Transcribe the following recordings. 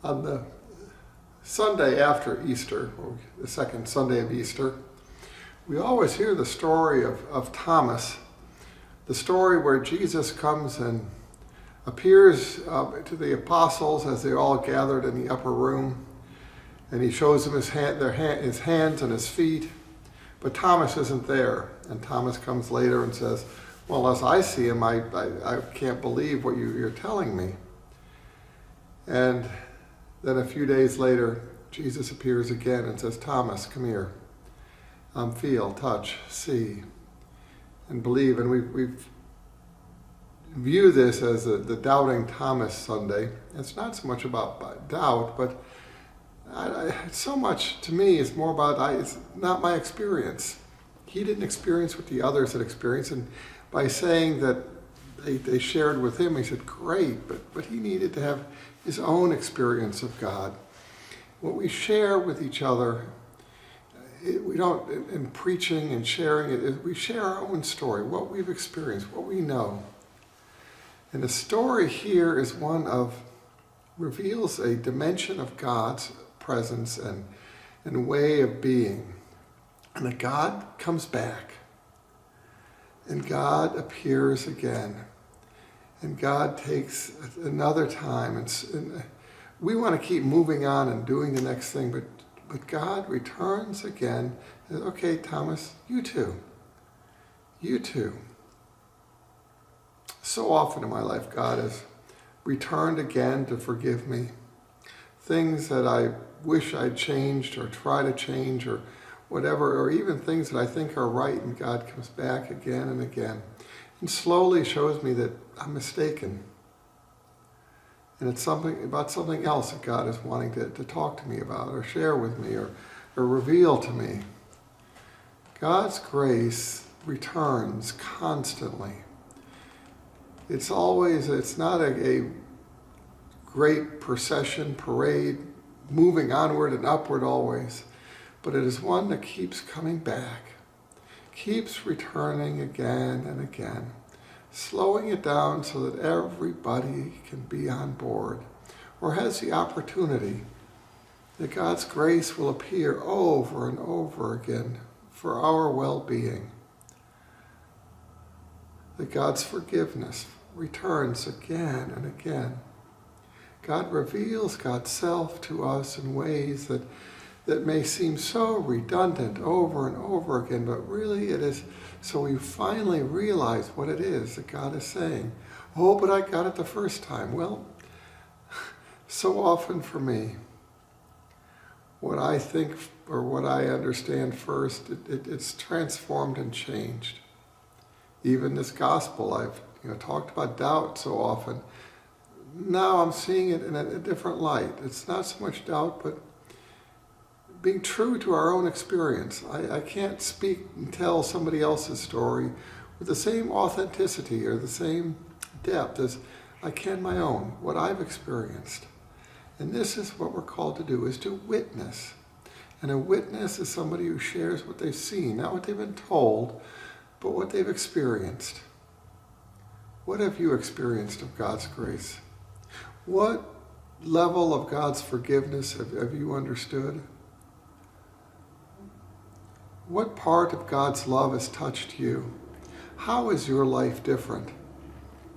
On the Sunday after Easter, or the second Sunday of Easter, we always hear the story of Thomas, the story where Jesus comes and appears to the apostles as they're all gathered in the upper room, and he shows them his hands and his feet, but Thomas isn't there. And Thomas comes later and says, well, as I see him, I can't believe what you're telling me. And then a few days later, Jesus appears again and says, Thomas, come here. Feel, touch, see, and believe. And we view this as the Doubting Thomas Sunday. It's not so much about doubt, but so much to me is more about, it's not my experience. He didn't experience what the others had experienced, and by saying that they shared with him, he said, great, but he needed to have his own experience of God. What we share with each other, we don't, in preaching and sharing it, we share our own story, what we've experienced, what we know. And the story here is one of, reveals a dimension of God's presence and way of being. And that God comes back, and God appears again, and God takes another time, and we want to keep moving on and doing the next thing, but God returns again and says, okay, Thomas, you too. So often in my life, God has returned again to forgive me. Things that I wish I'd changed or try to change or whatever, or even things that I think are right, and God comes back again and again and slowly shows me that I'm mistaken. And it's about something else that God is wanting to talk to me about or share with me or reveal to me. God's grace returns constantly. It's not a great procession, parade, moving onward and upward always, but it is one that keeps coming back, keeps returning again and again, slowing it down so that everybody can be on board or has the opportunity that God's grace will appear over and over again for our well-being, that God's forgiveness returns again and again. God reveals God's self to us in ways that may seem so redundant over and over again, but really it is so we finally realize what it is that God is saying. Oh, but I got it the first time. Well, so often for me, what I think or what I understand first, it's transformed and changed. Even this gospel, I've talked about doubt so often. Now I'm seeing it in a different light. It's not so much doubt, but being true to our own experience. I can't speak and tell somebody else's story with the same authenticity or the same depth as I can my own, what I've experienced. And this is what we're called to do, is to witness. And a witness is somebody who shares what they've seen, not what they've been told, but what they've experienced. What have you experienced of God's grace? What level of God's forgiveness have you understood? What part of God's love has touched you? How is your life different?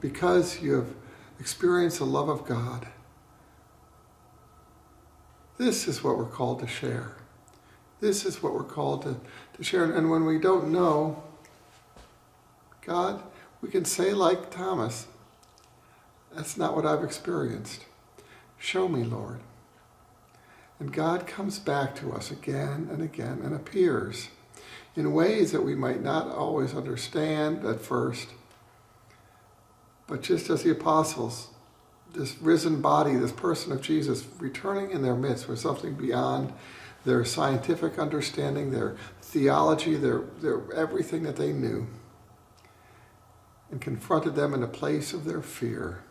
Because you have experienced the love of God. This is what we're called to share. This is what we're called to share. And when we don't know God, we can say like Thomas, that's not what I've experienced. Show me, Lord. And God comes back to us again and again and appears in ways that we might not always understand at first. But just as the apostles, this risen body, this person of Jesus, returning in their midst was something beyond their scientific understanding, their theology, their everything that they knew, and confronted them in a place of their fear.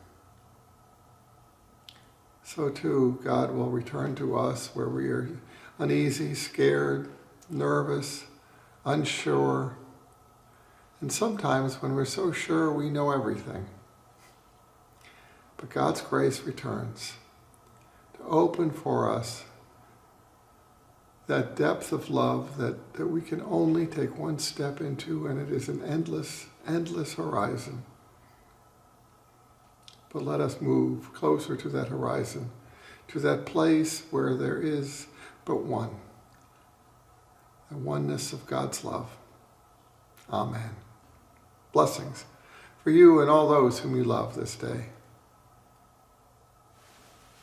So too, God will return to us where we are uneasy, scared, nervous, unsure, and sometimes when we're so sure we know everything. But God's grace returns to open for us that depth of love that we can only take one step into, and it is an endless, endless horizon. But let us move closer to that horizon, to that place where there is but one, the oneness of God's love. Amen. Blessings for you and all those whom you love this day.